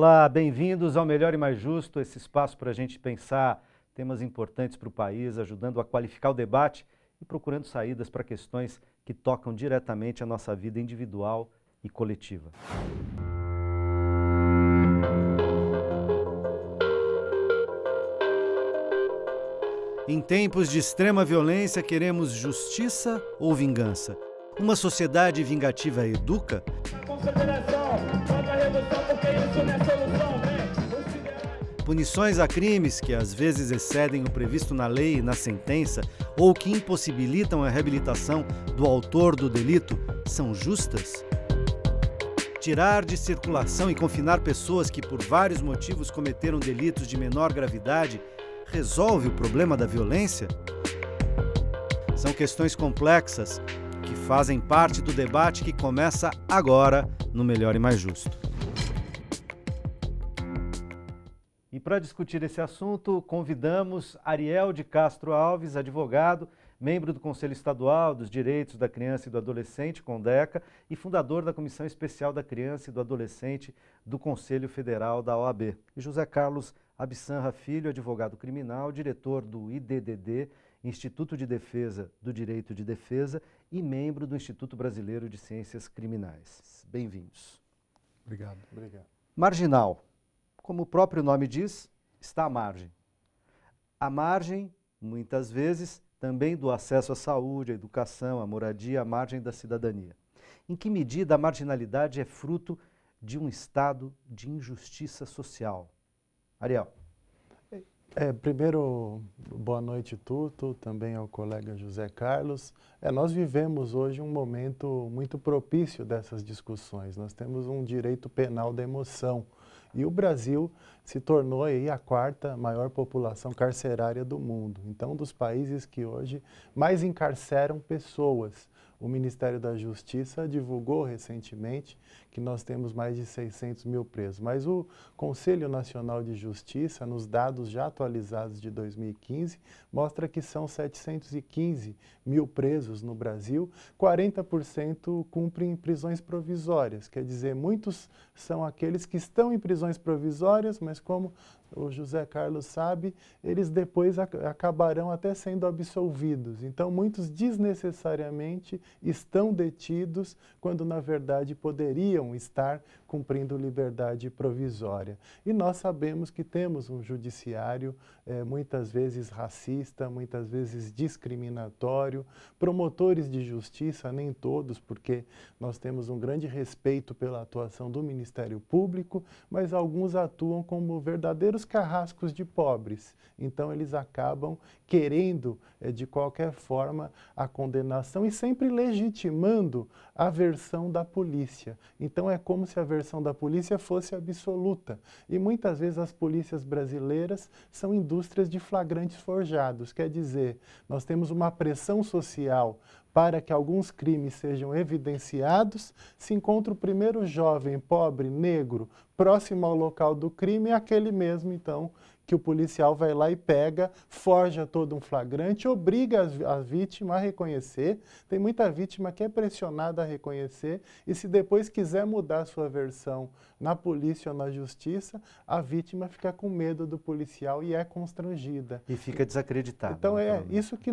Olá, bem-vindos ao Melhor e Mais Justo, esse espaço para a gente pensar temas importantes para o país, ajudando a qualificar o debate e procurando saídas para questões que tocam diretamente a nossa vida individual e coletiva. Em tempos de extrema violência, queremos justiça ou vingança? Uma sociedade vingativa educa? Punições a crimes que às vezes excedem o previsto na lei e na sentença ou que impossibilitam a reabilitação do autor do delito são justas? Tirar de circulação e confinar pessoas que por vários motivos cometeram delitos de menor gravidade resolve o problema da violência? São questões complexas que fazem parte do debate que começa agora no Melhor e Mais Justo. E para discutir esse assunto, convidamos Ariel de Castro Alves, advogado, membro do Conselho Estadual dos Direitos da Criança e do Adolescente, CONDECA, e fundador da Comissão Especial da Criança e do Adolescente do Conselho Federal da OAB. E José Carlos Absanra Filho, advogado criminal, diretor do IDDD, Instituto de Defesa do Direito de Defesa, e membro do Instituto Brasileiro de Ciências Criminais. Bem-vindos. Obrigado. Obrigado. Marginal. Como o próprio nome diz, está à margem. À margem, muitas vezes, também do acesso à saúde, à educação, à moradia, à margem da cidadania. Em que medida a marginalidade é fruto de um estado de injustiça social? Ariel. Primeiro, boa noite, Tuto, também ao colega José Carlos. Nós vivemos hoje um momento muito propício dessas discussões. Nós temos um direito penal da emoção. E o Brasil se tornou aí a quarta maior população carcerária do mundo. Então, um dos países que hoje mais encarceram pessoas. O Ministério da Justiça divulgou recentemente que nós temos mais de 600 mil presos. Mas o Conselho Nacional de Justiça, nos dados já atualizados de 2015, mostra que são 715 mil presos no Brasil, 40% cumprem prisões provisórias. Quer dizer, muitos são aqueles que estão em prisões provisórias, mas como o José Carlos sabe, eles depois acabarão até sendo absolvidos. Então, muitos desnecessariamente estão detidos quando, na verdade, poderiam estar cumprindo liberdade provisória. E nós sabemos que temos um judiciário muitas vezes racista, muitas vezes discriminatório, promotores de justiça, nem todos, porque nós temos um grande respeito pela atuação do Ministério Público, mas alguns atuam como verdadeiros carrascos de pobres. Então, eles acabam querendo, de qualquer forma, a condenação e sempre legitimando a versão da polícia. Então, é como se a versão da polícia fosse absoluta. E muitas vezes as polícias brasileiras são indústrias de flagrantes forjados. Quer dizer, nós temos uma pressão social para que alguns crimes sejam evidenciados, se encontra o primeiro jovem, pobre, negro, próximo ao local do crime, é aquele mesmo, então, que o policial vai lá e pega, forja todo um flagrante, obriga a vítima a reconhecer. Tem muita vítima que é pressionada a reconhecer e se depois quiser mudar sua versão na polícia ou na justiça, a vítima fica com medo do policial e é constrangida. E fica desacreditada. Então, isso que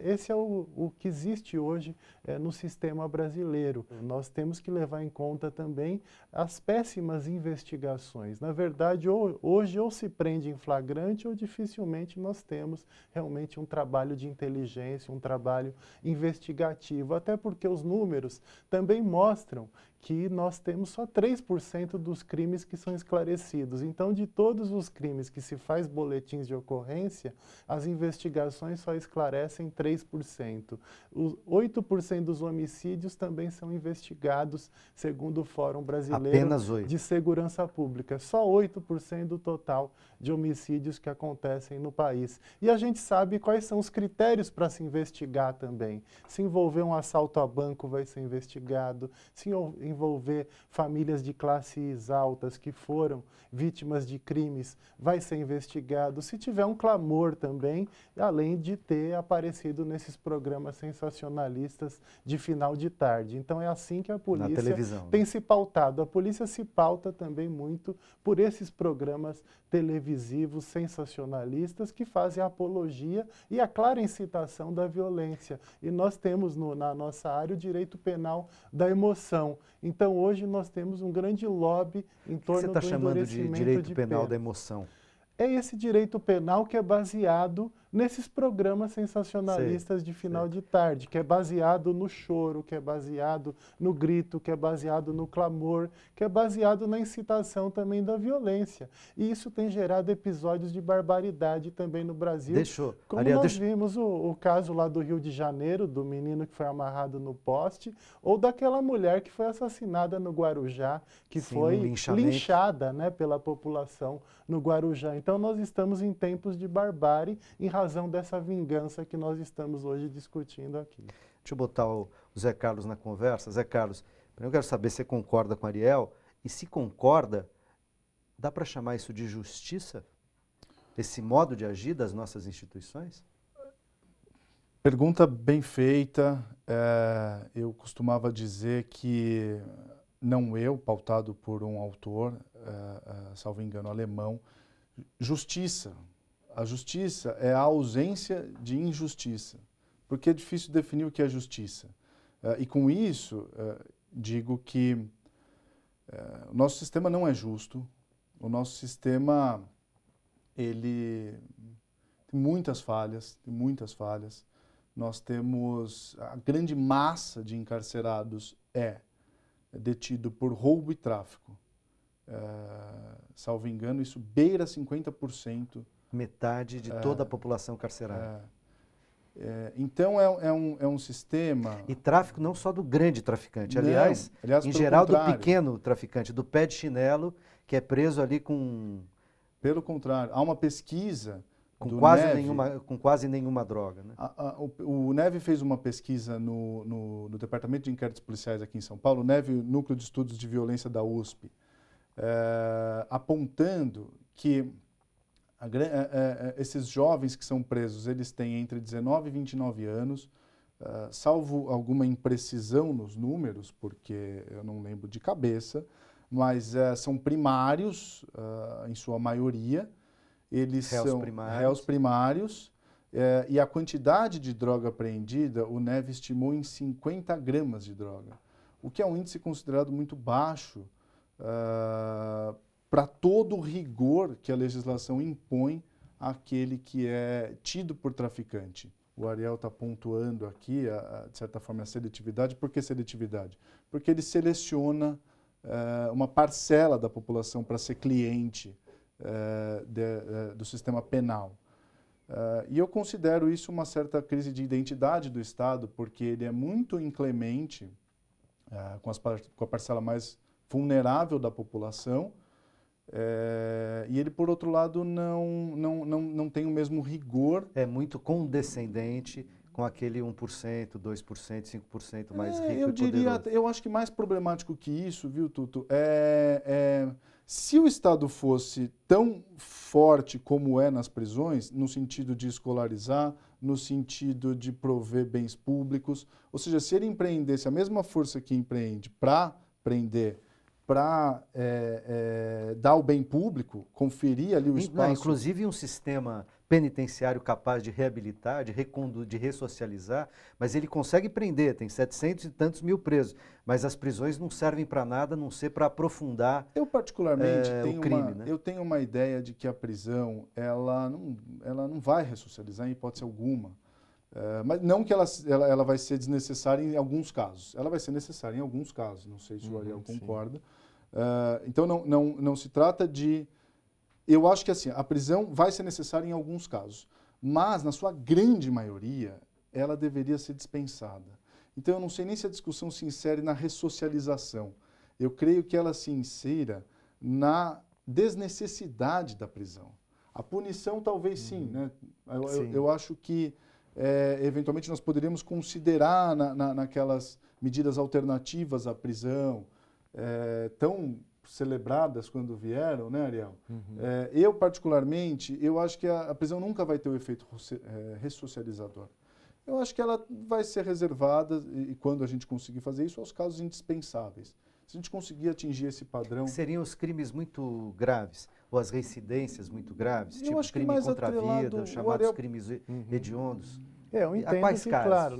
esse é o que existe hoje no sistema brasileiro. Nós temos que levar em conta também as péssimas investigações. Na verdade, hoje ou se prende em flagrante ou dificilmente nós temos realmente um trabalho de inteligência, um trabalho investigativo, até porque os números também mostram que nós temos só 3% dos crimes que são esclarecidos. Então, de todos os crimes que se faz boletins de ocorrência, as investigações só esclarecem 3%. Os 8% dos homicídios também são investigados, segundo o Fórum Brasileiro de Segurança Pública. Só 8% do total de homicídios que acontecem no país. E a gente sabe quais são os critérios para se investigar também. Se envolver um assalto a banco, vai ser investigado. Se envolver famílias de classes altas que foram vítimas de crimes, vai ser investigado. Se tiver um clamor também, além de ter aparecido nesses programas sensacionalistas de final de tarde. Então é assim que a polícia tem se pautado. A polícia se pauta também muito por esses programas televisivos sensacionalistas que fazem a apologia e a clara incitação da violência. E nós temos na nossa área o direito penal da emoção. Então hoje nós temos um grande lobby em torno do endurecimento de pena. O que você está chamando de direito penal da emoção? É esse direito penal que é baseado nesses programas sensacionalistas de final de tarde, que é baseado no choro, que é baseado no grito, que é baseado no clamor, que é baseado na incitação também da violência. E isso tem gerado episódios de barbaridade também no Brasil. Como nós vimos o caso lá do Rio de Janeiro, do menino que foi amarrado no poste, ou daquela mulher que foi assassinada no Guarujá, que foi linchada, né, pela população no Guarujá. Então nós estamos em tempos de barbárie em razão dessa vingança que nós estamos hoje discutindo aqui. Deixa eu botar o Zé Carlos na conversa. Zé Carlos, eu quero saber se você concorda com a Ariel, e se concorda, dá para chamar isso de justiça? Esse modo de agir das nossas instituições? Pergunta bem feita. Eu costumava dizer que, não eu, pautado por um autor, salvo engano, alemão, justiça. A justiça é a ausência de injustiça, porque é difícil definir o que é justiça. E com isso, digo que o nosso sistema não é justo, o nosso sistema ele tem muitas falhas, Nós temos, a grande massa de encarcerados é detido por roubo e tráfico. Salvo engano, isso beira 50%. Metade de toda a população carcerária. Então é um sistema... E tráfico não só do grande traficante, aliás em geral do pequeno traficante, do pé de chinelo, que é preso ali com... Pelo contrário, há uma pesquisa com quase nenhuma droga. Né? O Neve fez uma pesquisa no Departamento de Inquéritos Policiais aqui em São Paulo, o Neve, Núcleo de Estudos de Violência da USP, apontando que esses jovens que são presos, eles têm entre 19 e 29 anos, salvo alguma imprecisão nos números, porque eu não lembro de cabeça, mas são primários, em sua maioria, eles são réus primários, e a quantidade de droga apreendida, o Neve estimou em 50 gramas de droga, o que é um índice considerado muito baixo, para todo o rigor que a legislação impõe àquele que é tido por traficante. O Ariel está pontuando aqui, de certa forma, a seletividade. Por que seletividade? Porque ele seleciona uma parcela da população para ser cliente do sistema penal. E eu considero isso uma certa crise de identidade do Estado, porque ele é muito inclemente com a parcela mais vulnerável da população, e ele, por outro lado, não tem o mesmo rigor. É muito condescendente com aquele 1%, 2%, 5% mais rico eu diria, eu acho que mais problemático que isso, viu, Tuto, se o Estado fosse tão forte como é nas prisões, no sentido de escolarizar, no sentido de prover bens públicos, ou seja, se ele empreendesse a mesma força que empreende para prender, para dar o bem público, conferir ali o espaço... Inclusive um sistema penitenciário capaz de reabilitar, de ressocializar, mas ele consegue prender, tem 700 e tantos mil presos, mas as prisões não servem para nada, a não ser para aprofundar eu particularmente o crime. Né? Eu tenho uma ideia de que a prisão ela não vai ressocializar em hipótese alguma. Mas não que ela vai ser desnecessária em alguns casos. Ela vai ser necessária em alguns casos, não sei se o Ariel concorda. Então não se trata de... Eu acho que assim, a prisão vai ser necessária em alguns casos, mas na sua grande maioria ela deveria ser dispensada. Então eu não sei nem se a discussão se insere na ressocialização. Eu creio que ela se insira na desnecessidade da prisão. A punição talvez sim, né? Eu acho que eventualmente nós poderíamos considerar naquelas medidas alternativas à prisão, tão celebradas quando vieram, né, Ariel? Eu, particularmente, eu acho que a prisão nunca vai ter o efeito ressocializador. Eu acho que ela vai ser reservada, e quando a gente conseguir fazer isso, aos casos indispensáveis. Se a gente conseguir atingir esse padrão... Seriam os crimes muito graves, ou as reincidências muito graves, eu acho que crime mais contra a vida, os chamados Ariel... crimes hediondos. Eu entendo quais que, casos? claro,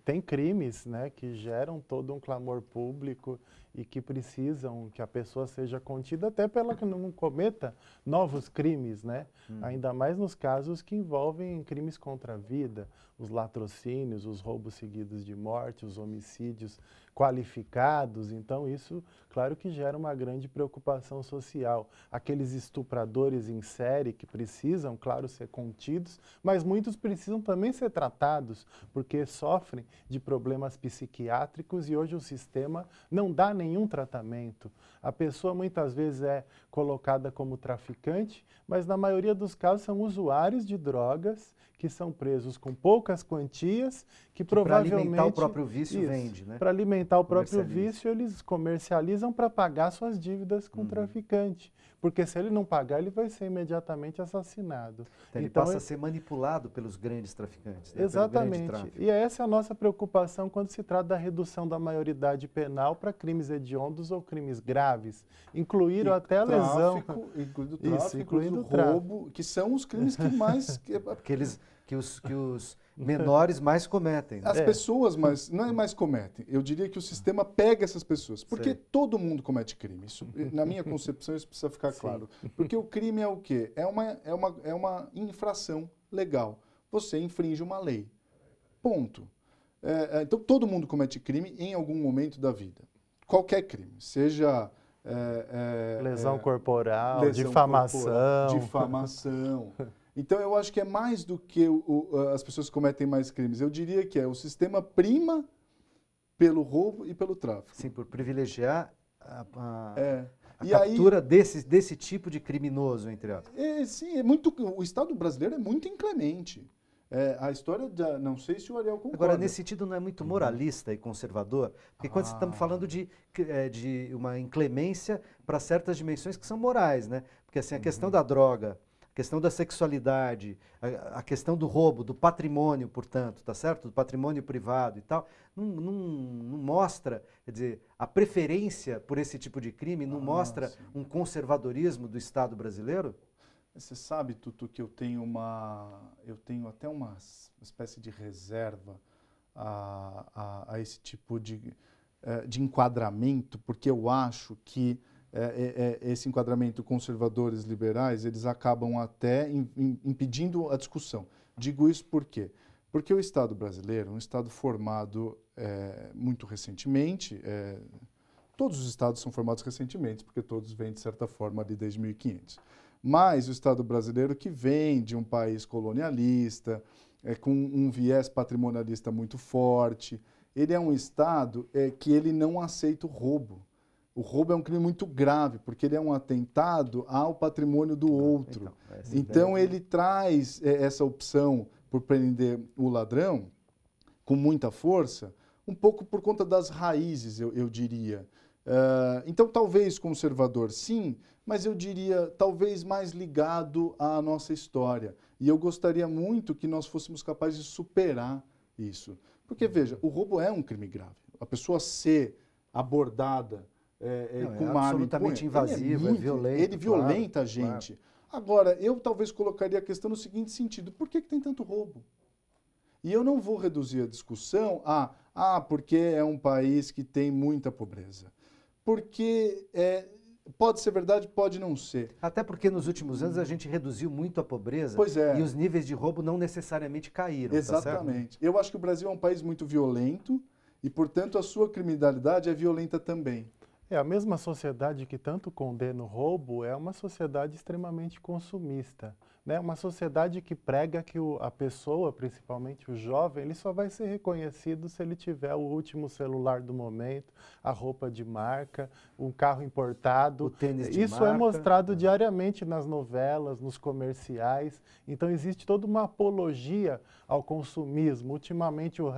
tem crimes, né, que geram todo um clamor público e que precisam que a pessoa seja contida até para ela que não cometa novos crimes, né? Ainda mais nos casos que envolvem crimes contra a vida, os latrocínios, os roubos seguidos de morte, os homicídios qualificados. Então isso, claro que gera uma grande preocupação social. Aqueles estupradores em série que precisam, claro, ser contidos, mas muitos precisam também ser tratados, porque sofrem de problemas psiquiátricos e hoje o sistema não dá nenhum tratamento. A pessoa muitas vezes é colocada como traficante, mas na maioria dos casos são usuários de drogas que são presos com poucas quantias, que provavelmente... Para alimentar o próprio vício vende, né? Para alimentar o próprio vício, eles comercializam para pagar suas dívidas com o traficante. Porque se ele não pagar, ele vai ser imediatamente assassinado. Então ele passa a ser manipulado pelos grandes traficantes. Né? Exatamente. E essa é a nossa preocupação quando se trata da redução da maioridade penal para crimes hediondos ou crimes graves. Incluíram até a lesão. Incluindo o tráfico, incluindo o roubo, que são os crimes que mais... que os menores mais cometem. Né? As pessoas não é mais cometem. Eu diria que o sistema pega essas pessoas. Porque todo mundo comete crime. Isso, na minha concepção, isso precisa ficar claro. Porque o crime é o quê? É uma infração legal. Você infringe uma lei. Ponto. Então, todo mundo comete crime em algum momento da vida. Qualquer crime. Seja... lesão corporal, difamação. Difamação. Então, eu acho que é mais do que as pessoas cometem mais crimes. Eu diria que o sistema prima pelo roubo e pelo tráfico. Sim, por privilegiar a E captura desse tipo de criminoso, entre aspas. Sim, o Estado brasileiro é muito inclemente. A história, não sei se o Ariel concorda. Agora, nesse sentido, não é muito moralista e conservador? Porque quando estamos falando de uma inclemência para certas dimensões que são morais, né? Porque assim, a questão da droga, a questão da sexualidade, a questão do roubo, do patrimônio, portanto, tá certo? Do patrimônio privado e tal, não mostra, quer dizer, a preferência por esse tipo de crime não mostra um conservadorismo do Estado brasileiro? Você sabe, Tutu, que eu tenho até uma espécie de reserva a esse tipo de enquadramento, porque eu acho que esse enquadramento conservadores liberais, eles acabam até impedindo a discussão. Digo isso por quê? Porque o Estado brasileiro é um Estado formado muito recentemente, todos os Estados são formados recentemente, porque todos vêm, de certa forma, ali desde 1500. Mas o Estado brasileiro, que vem de um país colonialista, com um viés patrimonialista muito forte, ele é um Estado que ele não aceita o roubo. O roubo é um crime muito grave, porque ele é um atentado ao patrimônio do outro. Então ele traz essa opção por prender o ladrão com muita força, um pouco por conta das raízes, eu diria. Então, talvez conservador, sim, mas eu diria talvez mais ligado à nossa história. E eu gostaria muito que nós fôssemos capazes de superar isso. Porque, veja, o roubo é um crime grave. A pessoa ser abordada com uma arma absolutamente invasivo, é violento. Ele violenta a gente. Claro. Agora, eu talvez colocaria a questão no seguinte sentido: por que tem tanto roubo? E eu não vou reduzir a discussão porque é um país que tem muita pobreza. Porque pode ser verdade, pode não ser. Até porque nos últimos anos a gente reduziu muito a pobreza e os níveis de roubo não necessariamente caíram. Exatamente. Eu acho que o Brasil é um país muito violento e, portanto, a sua criminalidade é violenta também. A mesma sociedade que tanto condena o roubo é uma sociedade extremamente consumista, né? Uma sociedade que prega que a pessoa, principalmente o jovem, ele só vai ser reconhecido se ele tiver o último celular do momento, a roupa de marca, um carro importado. O tênis de Isso marca. É mostrado diariamente nas novelas, nos comerciais. Então existe toda uma apologia ao consumismo. Ultimamente o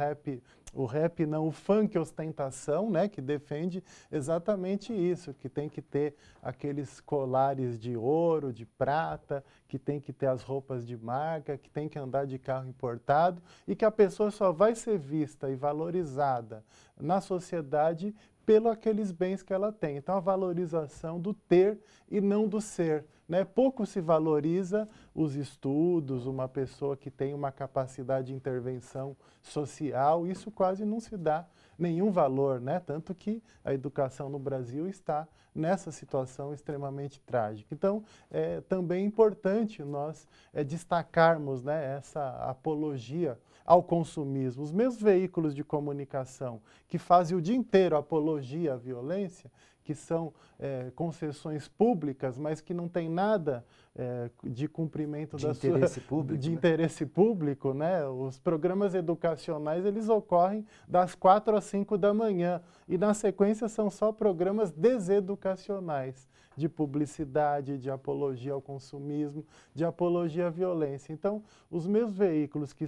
o rap não, o funk ostentação, né, que defende exatamente isso, que tem que ter aqueles colares de ouro, de prata, que tem que ter as roupas de marca, que tem que andar de carro importado e que a pessoa só vai ser vista e valorizada na sociedade pelos aqueles bens que ela tem. Então, a valorização do ter e não do ser. Né? Pouco se valoriza os estudos, uma pessoa que tem uma capacidade de intervenção social, isso quase não se dá nenhum valor, né? Tanto que a educação no Brasil está nessa situação extremamente trágica. Então, é também importante nós destacarmos, né, essa apologia ao consumismo. Os meus veículos de comunicação que fazem o dia inteiro apologia à violência, que são concessões públicas, mas que não tem nada de cumprimento de interesse público, de interesse público, né? Os programas educacionais, eles ocorrem das 4 às 5 da manhã e na sequência são só programas deseducacionais, de publicidade, de apologia ao consumismo, de apologia à violência. Então, os meus veículos que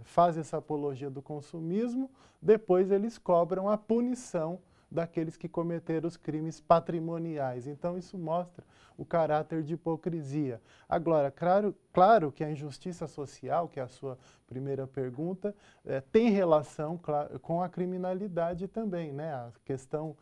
fazem essa apologia do consumismo, depois eles cobram a punição daqueles que cometeram os crimes patrimoniais. Então, isso mostra o caráter de hipocrisia. Agora, claro que a injustiça social, que é a sua primeira pergunta, tem relação com a criminalidade também, né? A questão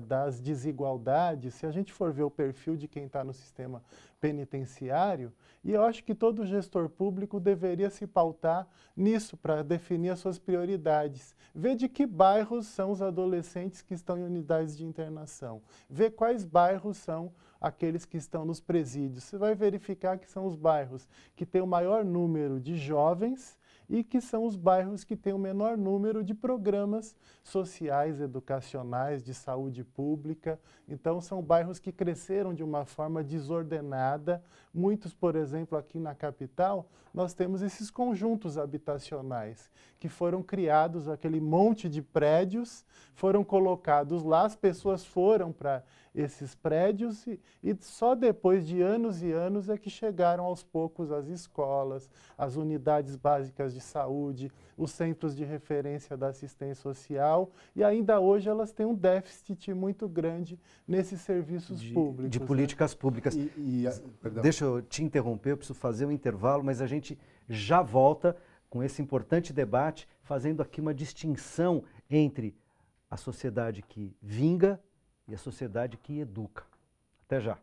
das desigualdades, se a gente for ver o perfil de quem está no sistema penitenciário, e eu acho que todo gestor público deveria se pautar nisso para definir as suas prioridades. Ver de que bairros são os adolescentes que estão em unidades de internação. Ver quais bairros são aqueles que estão nos presídios. Você vai verificar que são os bairros que têm o maior número de jovens e que são os bairros que têm o menor número de programas sociais, educacionais, de saúde pública. Então, são bairros que cresceram de uma forma desordenada. Muitos, por exemplo, aqui na capital, nós temos esses conjuntos habitacionais que foram criados, aquele monte de prédios, foram colocados lá, as pessoas foram para esses prédios e só depois de anos e anos é que chegaram aos poucos as escolas, as unidades básicas de saúde, os centros de referência da assistência social e ainda hoje elas têm um déficit muito grande nesses serviços públicos. De políticas públicas. Deixa eu te interromper, eu preciso fazer um intervalo, mas a gente já volta com esse importante debate, fazendo aqui uma distinção entre a sociedade que vinga e a sociedade que educa. Até já.